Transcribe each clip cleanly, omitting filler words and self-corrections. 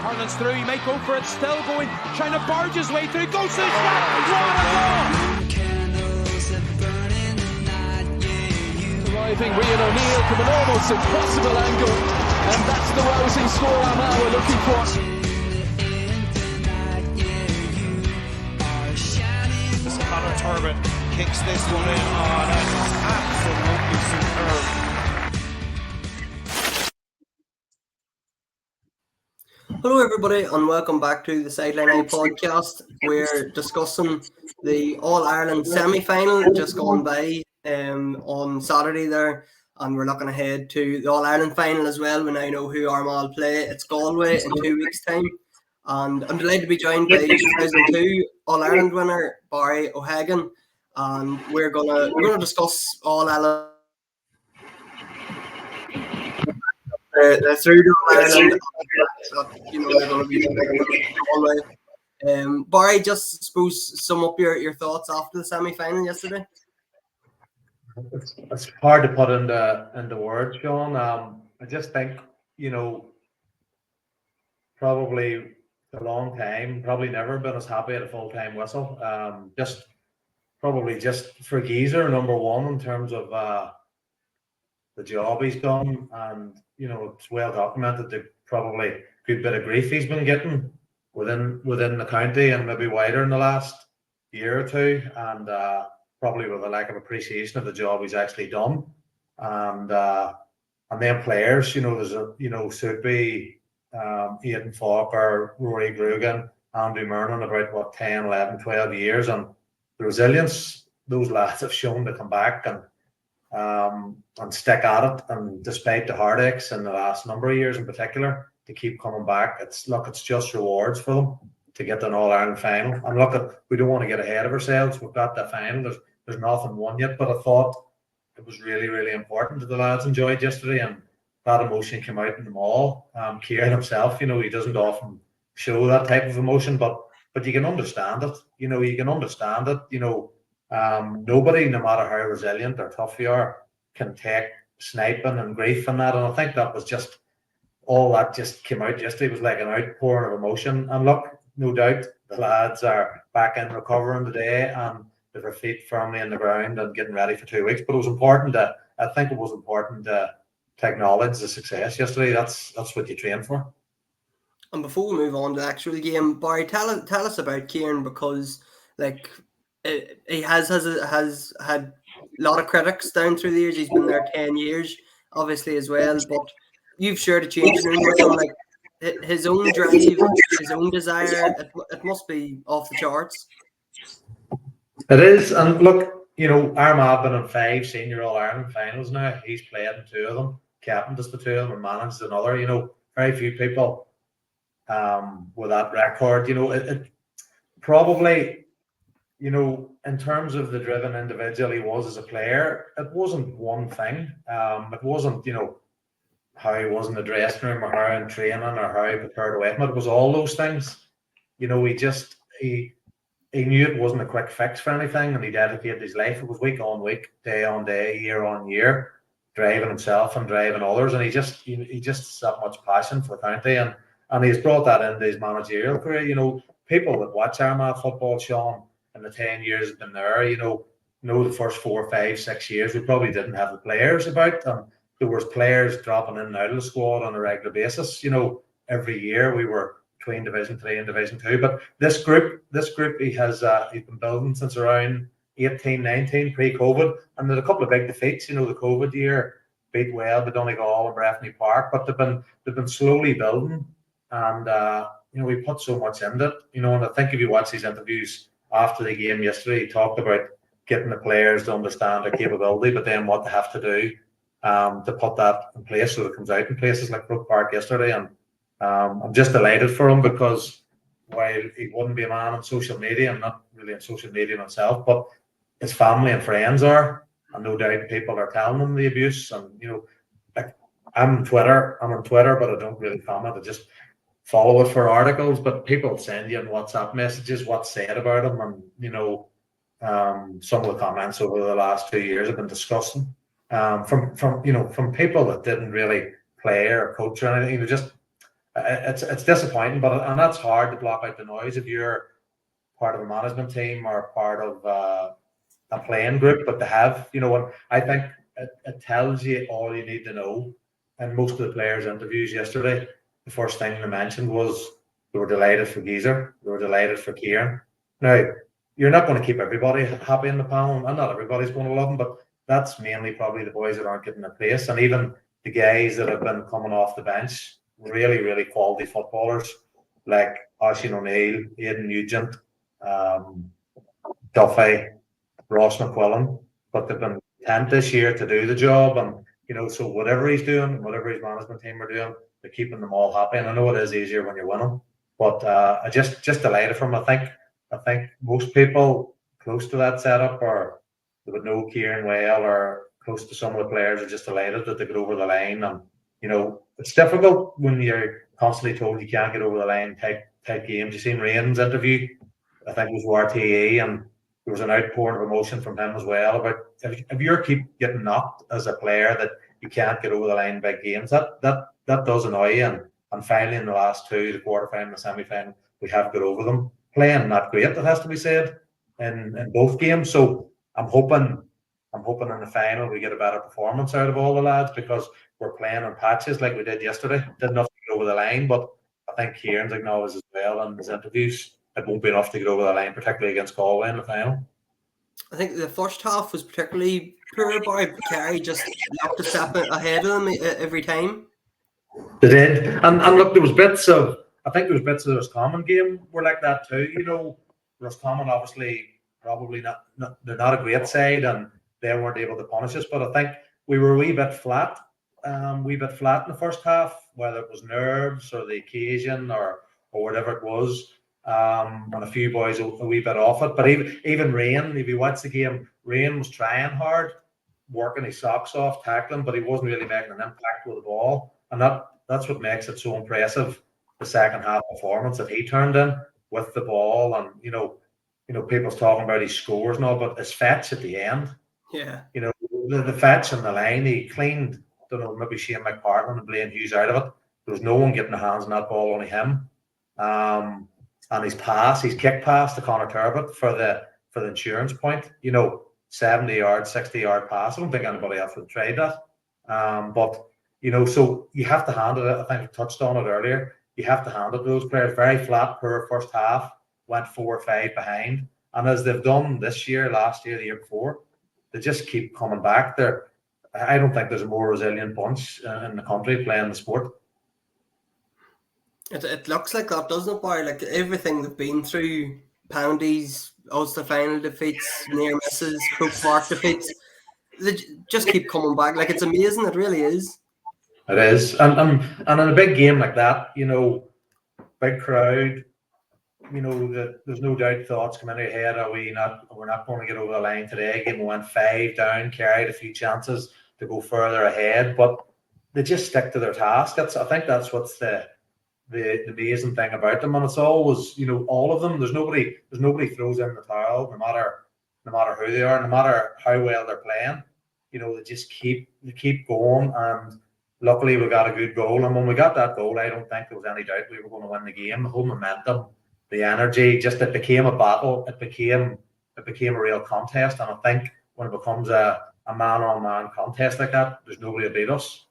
Harlan's through, he may go for it, still going, trying to barge his way through, goes to the shot, what a goal! Arriving Rian O'Neill from an almost impossible angle, and that's the rousing score Armagh were looking for. Conor Turbin kicks this one in, oh that's absolutely superb. Hello everybody and welcome back to the Sideline Eye podcast. We're discussing the All-Ireland semi-final just gone by on Saturday there, and we're looking ahead to the All-Ireland final as well. We now know who Armagh will play. It's Galway in 2 weeks' time, and I'm delighted to be joined by 2002 All-Ireland winner Barry O'Hagan, and we're gonna discuss All-Ireland. They're through to Ireland. They're going to be Barry, just suppose sum up your thoughts after the semi-final yesterday. It's hard to put into words, Sean. I just think, probably a long time, probably never been as happy at a full-time whistle. Just for Geezer, number one, in terms of the job he's done, and it's well documented the probably good bit of grief he's been getting within the county and maybe wider in the last year or two, and probably with a lack of appreciation of the job he's actually done, and then players, there's Soupy, Aidan Falker, Rory Grugan, Andrew Murnan, about 10, 11, 12 years, and the resilience those lads have shown to come back and stick at it, and despite the heartaches in the last number of years in particular, to keep coming back. It's just rewards for them to get to an All-Ireland final. And we don't want to get ahead of ourselves. We've got the final. There's nothing won yet, but I thought it was really, really important that the lads enjoyed yesterday, and that emotion came out in them all. Kieran himself, he doesn't often show that type of emotion, but you can understand it. You can understand it. Nobody, no matter how resilient or tough you are, can take sniping and grief and that. And I think that was just all that just came out yesterday. It was like an outpouring of emotion. And look, no doubt the lads are back in recovering today and with their feet firmly in the ground and getting ready for 2 weeks. But it was important to acknowledge the success yesterday. That's what you train for. And before we move on to the actual game, Barry, tell us about Kieran, because he has had a lot of critics down through the years. He's been there 10 years, obviously, as well. But you've shared a changing room with him, like his own drive, his own desire. It must be off the charts. It is, and look, Armagh have been in 5 senior All-Ireland finals now. He's played in 2 of them, captained the 2 of them, and managed another. Very few people with that record. It probably. In terms of the driven individual he was as a player, it wasn't one thing. It wasn't, how he was in the dressing room or how in training or how he prepared away from it. It was all those things. He knew it wasn't a quick fix for anything, and he dedicated his life. It was week on week, day on day, year on year, driving himself and driving others. And he just has that much passion for the county, and he's brought that into his managerial career. People that watch Armagh football, Sean, in the 10 years have been there, the first 4, 5, 6 years, we probably didn't have the players about them. There was players dropping in and out of the squad on a regular basis. Every year we were between Division 3 and Division 2. But this group he's been building since around 18, 19, pre-COVID. And there's a couple of big defeats, the COVID year, beat well, the Donegal and Breffni Park, but they've been slowly building. And, we put so much into it, and I think if you watch these interviews after the game yesterday, he talked about getting the players to understand their capability, but then what they have to do to put that in place so it comes out in places like Brook Park yesterday. And I'm just delighted for him, because while he wouldn't be a man on social media, I'm not really on social media myself, but his family and friends are, and no doubt people are telling him the abuse. And I'm on Twitter, but I don't really comment. I just follow it for articles, but people send you in WhatsApp messages what's said about him, and some of the comments over the last 2 years have been disgusting. From people that didn't really play or coach or anything, it's disappointing, and that's hard to block out the noise if you're part of a management team or part of a playing group. But to have, when I think it tells you all you need to know. And most of the players' interviews yesterday, the first thing they mentioned was they were delighted for Geezer, they were delighted for Kieran. Now, you're not going to keep everybody happy in the panel, and not everybody's going to love them, but that's mainly probably the boys that aren't getting their place, and even the guys that have been coming off the bench, really, really quality footballers like Oisin O'Neill, Aidan Nugent, Duffy, Ross McQuillan, but they've been content this year to do the job, and so whatever he's doing, whatever his management team are doing, they're keeping them all happy. And I know it is easier when you're winning, but I just delighted for him. I think most people close to that setup, or they would know Kieran well, or close to some of the players, are just delighted that they got over the line. And it's difficult when you're constantly told you can't get over the line type games. You seen Ryan's interview, I think it was with RTE, and there was an outpouring of emotion from him as well about if you keep getting knocked as a player that you can't get over the line in big games. That does annoy you. And finally, in the last two, the quarterfinal and the semi-final, we have got over them. Playing not great, it has to be said, in both games. So I'm hoping in the final we get a better performance out of all the lads, because we're playing in patches like we did yesterday. Did enough to get over the line, but I think Kieran's acknowledged as well in his interviews it won't be enough to get over the line, particularly against Galway in the final. I think the first half was particularly poor by Kerry, just looked a step ahead of them every time. They did. And look, there was bits of the Roscommon game were like that too. Roscommon obviously probably not they're not a great side, and they weren't able to punish us, but I think we were a wee bit flat in the first half, whether it was nerves or the occasion or whatever it was. And a few boys a wee bit off it. But even Ryan, if you watch the game, Ryan was trying hard, working his socks off, tackling, but he wasn't really making an impact with the ball. And that's what makes it so impressive, the second half performance that he turned in with the ball. And people's talking about his scores and all, but his fetch at the end. Yeah. The fetch on the line, he cleaned, maybe Shane McPartland and Blaine Hughes out of it. There was no one getting their hands on that ball, only him. And his kick pass to Connor Turbot for the insurance point, 70-yard, 60-yard pass. I don't think anybody else would trade that. But so you have to hand it. I think we touched on it earlier. You have to hand it to those players. Very flat per first half, went 4 or 5 behind, and as they've done this year, last year, the year before, they just keep coming back. I don't think there's a more resilient bunch in the country playing the sport. It looks like that, doesn't it, Barry? Like everything they've been through, Poundies, Ulster final defeats, near misses, Croke Park defeats, they just keep coming back. Like, it's amazing, it really is. It is. And in a big game like that, big crowd, there's no doubt thoughts come into your head, we're not going to get over the line today. Game went 5 down, carried a few chances to go further ahead, but they just stick to their task. I think that's what's the amazing thing about them, and it's always, all of them. There's nobody throws in the towel, no matter who they are, no matter how well they're playing. They just keep going, and luckily we got a good goal. And when we got that goal, I don't think there was any doubt we were going to win the game. The whole momentum, the energy, just it became a battle. It became a real contest, and I think when it becomes a man-on-man contest like that, there's nobody to beat us.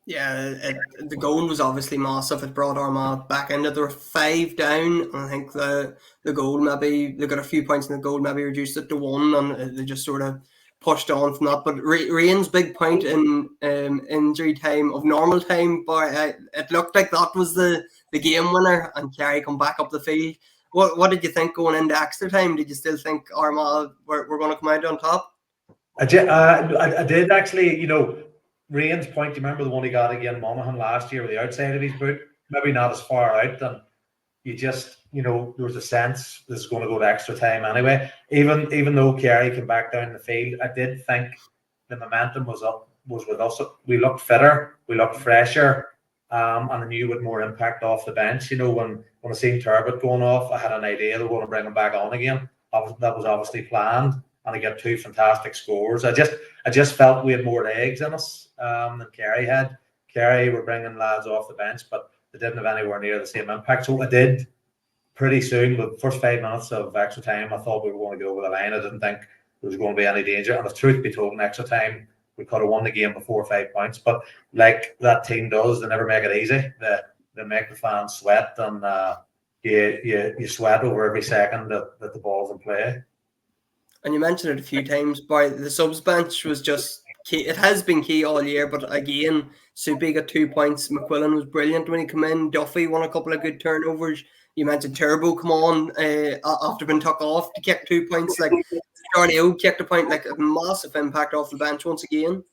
Yeah, the goal was obviously massive. It brought Armagh back into. There were 5 down, and I think the goal, maybe they got a few points in the goal, maybe reduced it to 1, and they just sort of pushed on from that. But Ryan's big point in injury time of normal time, but it looked like that was the game winner, and Kerry come back up the field. What did you think going into extra time? Did you still think Armagh were going to come out on top? I did actually. Ryan's point, do you remember the one he got against Monaghan last year with the outside of his boot? Maybe not as far out, and you just, there was a sense this is going to go to extra time anyway. Even though Kerry came back down the field, I did think the momentum was with us. We looked fitter, we looked fresher, and I knew with more impact off the bench. When I seen Turbot going off, I had an idea they were going to bring him back on again. That was obviously planned, and I got 2 fantastic scores. I just felt we had more legs in us than Kerry had. Kerry were bringing lads off the bench, but they didn't have anywhere near the same impact. So it did pretty soon, with the first 5 minutes of extra time, I thought we were going to get over the line. I didn't think there was going to be any danger. And the truth be told, in extra time, we could have won the game by 4 or 5 points. But like that team does, they never make it easy. They make the fans sweat, and you sweat over every second that the ball's in play. And you mentioned it a few times, but the subs bench was just key. It has been key all year, but again, Soupy got 2 points. McQuillan was brilliant when he came in. Duffy won a couple of good turnovers. You mentioned Turbo come on after being took off to kick 2 points. Like Charlie O kicked a point, like a massive impact off the bench once again.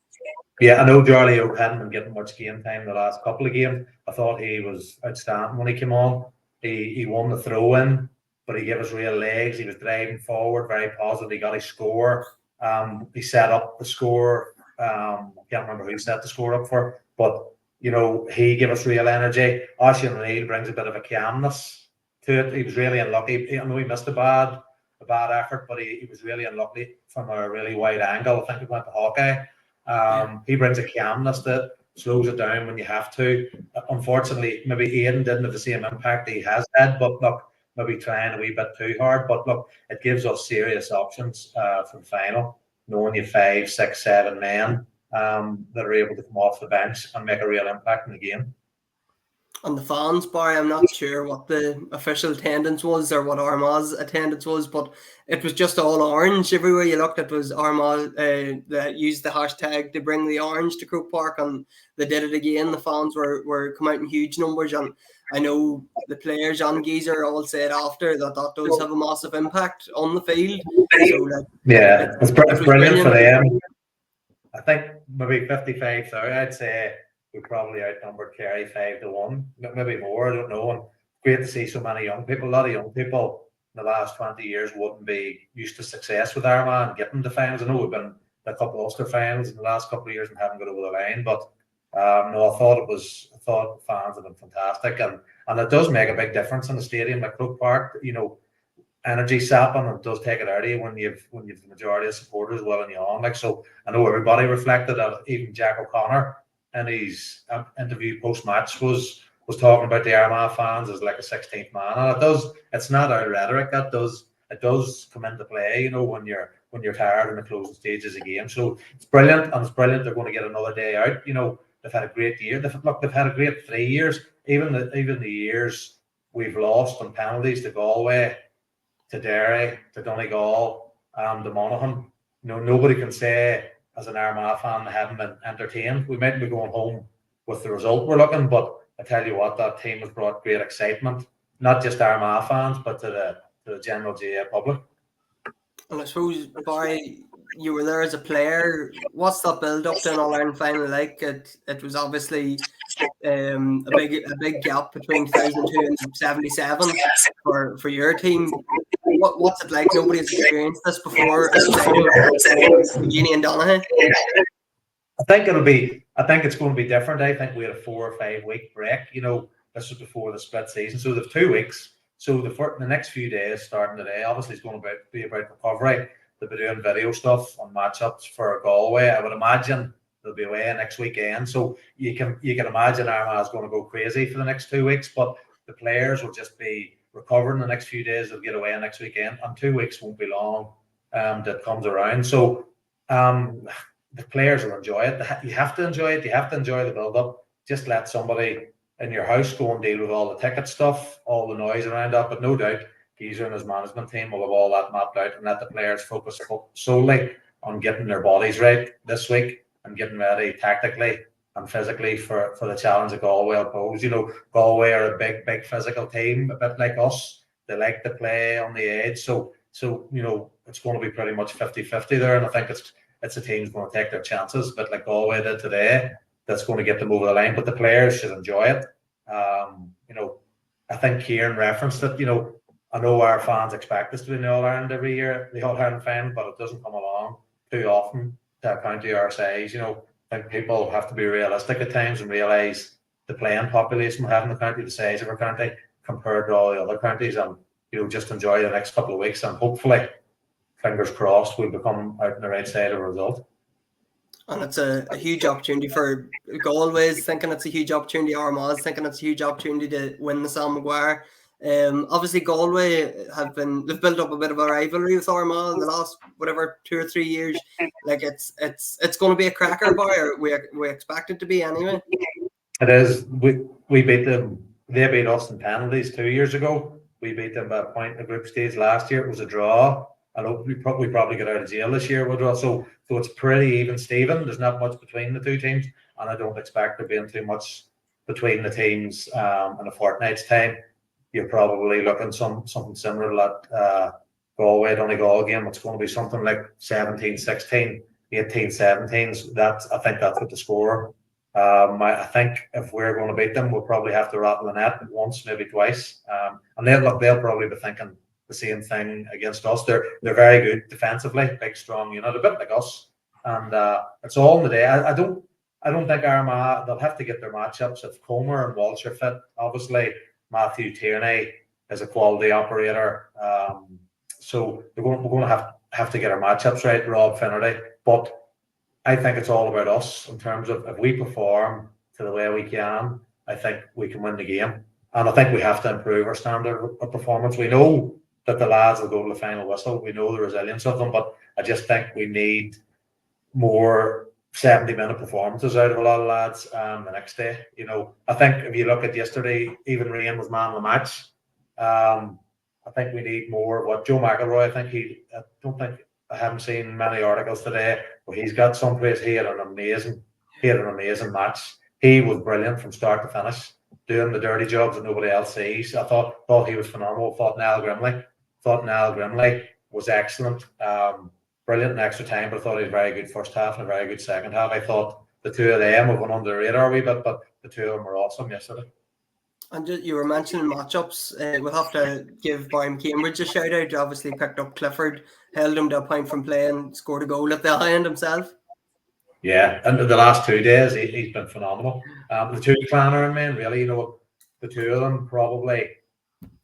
Yeah, I know Charlie O hadn't been getting much game time the last couple of games. I thought he was outstanding when he came on. He won the throw in, but he gave us real legs. He was driving forward, very positive. He got his score. He set up the score. I can't remember who he set the score up for, but you know, he gave us real energy. Oisin O'Neill brings a bit of a calmness to it. He was really unlucky. I know he missed a bad effort, but he was really unlucky from a really wide angle. I think he went to Hawkeye. He brings a calmness that slows it down when you have to. Unfortunately, maybe Aidan didn't have the same impact he has had, but look, maybe trying a wee bit too hard. But look, it gives us serious options for the final, knowing you 5, 6, 7 men that are able to come off the bench and make a real impact in the game. On the fans, Barry, I'm not sure what the official attendance was or what Armagh's attendance was, but it was just all orange. Everywhere you looked, it was Armagh that used the hashtag to bring the orange to Croke Park, and they did it again. The fans were come out in huge numbers, and I know the players and Geezer all said after that does have a massive impact on the field. So it's brilliant for them. I think maybe 55, I'd say we probably outnumbered Kerry 5-1, maybe more, I don't know. And great to see so many young people. A lot of young people in the last 20 years wouldn't be used to success with Armagh and getting the finals. I know we've been a couple of Ulster finals in the last couple of years and haven't got over the line, but no, I thought fans have been fantastic, and it does make a big difference in the stadium like Croke Park. You know, energy sapping, and it does take it out of you when you've the majority of supporters willing you on. Like, so I know everybody reflected that. Even Jack O'Connor in his interview post match was talking about the Armagh fans as like a 16th man, and it's not our rhetoric, it does come into play, you know, when you're tired in the closing stages of a game. So it's brilliant, and it's brilliant they're going to get another day out. You know, they've had a great year. They've had a great 3 years. Even the years we've lost on penalties to Galway, to Derry, to Donegal, to Monaghan. You know, nobody can say as an Armagh fan they haven't been entertained. We might be going home with the result we're looking, but I tell you what, that team has brought great excitement, not just Armagh fans, but to the general GA public. And I suppose, Barry, you were there as a player. What's that build-up to an All-Ireland final like? It was obviously a big gap between 2002 and 77 for your team. What's it like? Nobody's experienced this before. Eugenie and Donaghy. I think it's going to be different. I think we had a 4 or 5 week break. You know, this was before the split season, so there's 2 weeks. So the next few days, starting today, obviously it's going to be about recovery. They'll be doing video stuff on matchups for Galway. I would imagine they'll be away next weekend. So you can imagine Armagh is going to go crazy for the next 2 weeks. But the players will just be recovering the next few days. They'll get away next weekend, and 2 weeks won't be long. That comes around. So the players will enjoy it. You have to enjoy it. You have to enjoy the build-up. Just let somebody in your house go and deal with all the ticket stuff, all the noise around that. But no doubt, Geezer and his management team will have all that mapped out, and let the players focus solely on getting their bodies right this week and getting ready tactically and physically for the challenge that Galway will pose. You know, Galway are a big physical team, a bit like us. They like to play on the edge. So you know, it's going to be pretty much 50-50 there, and I think it's a team's going to take their chances, but like Galway did today, that's going to get them over the line. But the players should enjoy it. You know, I think Kieran referenced it. You know, I know our fans expect us to be in the All-Ireland every year, the All-Ireland final, but it doesn't come along too often to a county our size. You know, I think people have to be realistic at times and realise the playing population we have in the county, the size of our county compared to all the other counties, and you know, just enjoy the next couple of weeks, and hopefully, fingers crossed, we'll become out on the right side of a result. And it's a huge opportunity for Galway's thinking it's a huge opportunity. Armagh's thinking it's a huge opportunity to win the Sam Maguire. Obviously Galway they've built up a bit of a rivalry with Armagh the last 2 or 3 years. Like it's going to be a cracker, boy. We expect it to be anyway. It is. We beat them. They beat us in penalties 2 years ago. We beat them by a point in the group stage last year. It was a draw. I hope we probably get out of jail this year with a draw. So it's pretty even Steven. There's not much between the two teams, and I don't expect there being too much between the teams in a fortnight's time. You're probably looking something similar to that Galway Donegal game. It's going to be something like 17-16, 18-17. I think that's what the score. I think if we're going to beat them, we'll probably have to rattle the net once, maybe twice. And they'll probably be thinking the same thing against us. They're very good defensively, big, strong unit, a bit like us. And it's all in the day. I don't think Armagh, they'll have to get their matchups if Comer and Walsh are fit. Obviously, Matthew Tierney is a quality operator. So we're going to have to get our matchups right, Rob Finnerty. But I think it's all about us in terms of if we perform to the way we can, I think we can win the game. And I think we have to improve our standard of performance. We know that the lads will go to the final whistle. We know the resilience of them, but I just think we need more 70-minute performances out of a lot of lads the next day. I think if you look at yesterday, even Rain was man of the match. I think we need more of what Joe McElroy, I haven't seen many articles today where he's got some praise. He had an amazing match. He was brilliant from start to finish, doing the dirty jobs that nobody else sees. I thought he was phenomenal. Thought Niall Grimley was excellent. Brilliant in extra time, but I thought he was very good first half and a very good second half. I thought the two of them have gone under the radar a wee bit, but the two of them were awesome yesterday. And you were mentioning matchups. We'll have to give Brian Cambridge a shout out. Obviously picked up Clifford, held him to a point from play and scored a goal at the high end himself. Yeah, and the last 2 days he's been phenomenal. The two Clanner men, really, the two of them probably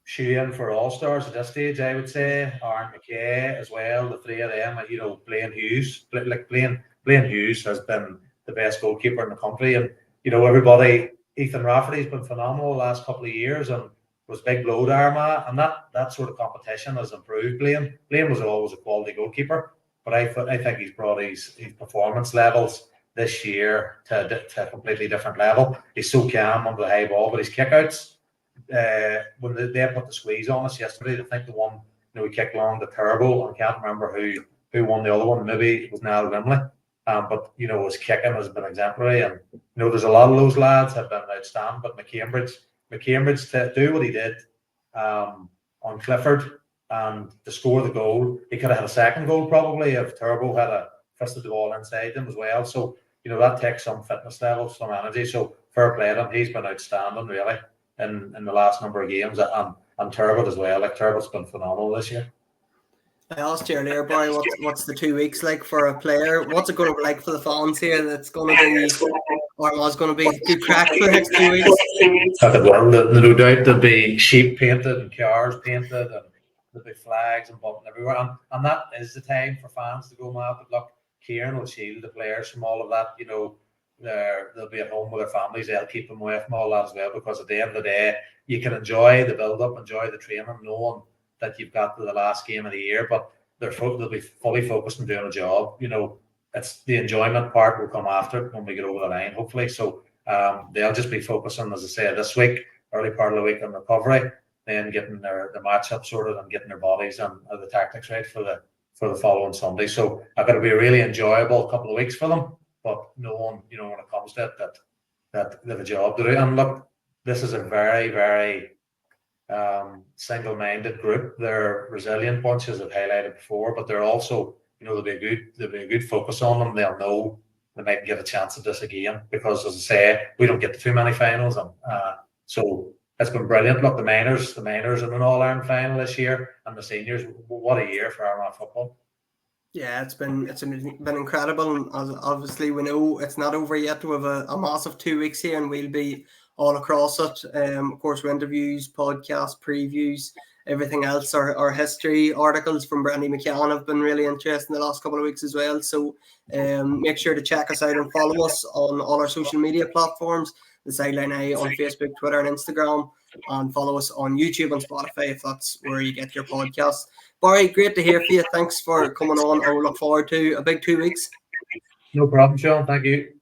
shoe in for all-stars at this stage, I would say. Aaron McKay as well, the three of them, Blaine Hughes. Blaine Hughes has been the best goalkeeper in the country, and everybody. Ethan Rafferty's been phenomenal the last couple of years and was big blow to Armagh, and that sort of competition has improved Blaine. Blaine was always a quality goalkeeper, but I think he's brought his performance levels this year to a completely different level. He's so calm under the high ball, but his kickouts, when they put the squeeze on us yesterday, I think the one we kicked long the turbo, and I can't remember who won the other one. Maybe it was Niall Grimley. But his kicking has been exemplary, and there's a lot of those lads have been outstanding. But McCambridge to do what he did on Clifford and to score the goal, he could have had a second goal probably if Turbo had fisted the ball inside him as well. So that takes some fitness level, some energy. So fair play to him. He's been outstanding really in the last number of games, and Turbo as well. Like Turbo's been phenomenal this year. I asked you earlier, Barry, what's the 2 weeks like for a player? What's it going to be like for the fans here? That's going to be, Armagh's going to be good crack for the next 2 weeks. No doubt there'll be sheep painted and cars painted, and there'll be flags and bunting everywhere. And that is the time for fans to go mad. But look, Kieran will shield the players from all of that. They'll be at home with their families. They'll keep them away from all that as well, because at the end of the day, you can enjoy the build-up, enjoy the training, knowing that you've got to the last game of the year, but they'll be fully focused on doing a job. It's the enjoyment part will come after when we get over the line, hopefully. So they'll just be focusing, as I say, this week, early part of the week on recovery, then getting their matchup sorted and getting their bodies and the tactics right for the following Sunday. So it's going to be a really enjoyable couple of weeks for them, but knowing, when it comes to it, that they have a job to do. And look, this is a very, very single-minded group. They're resilient bunch, as I've highlighted before, but they're also, there'll be a good focus on them. They'll know they might get a chance at this again, because, as I say, we don't get to too many finals, and so it's been brilliant. Look, the minors in an All-Ireland final this year, and the seniors. What a year for Armagh football! Yeah, it's been incredible, and obviously we know it's not over yet. We have a massive 2 weeks here, and we'll be all across it. Of course, with interviews, podcasts, previews, everything else. Our history articles from Brandy McCann have been really interesting the last couple of weeks as well. So make sure to check us out and follow us on all our social media platforms, the Sideline Eye on Facebook, Twitter, and Instagram, and follow us on YouTube and Spotify if that's where you get your podcasts. Barry, great to hear from you. Thanks for coming on, and we look forward to a big 2 weeks. No problem, Sean. Thank you.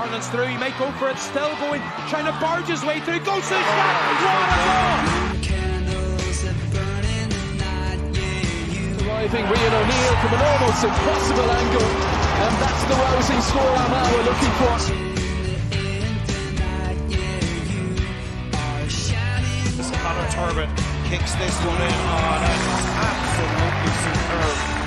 Carlin's through, he might go for it, still going, trying to barge his way through, goes to the shot, what a goal! Arriving Rian O'Neill from an almost impossible angle, and that's the rousing score Armagh were looking for. Conor Turbot kicks this one in, and it's absolutely superb.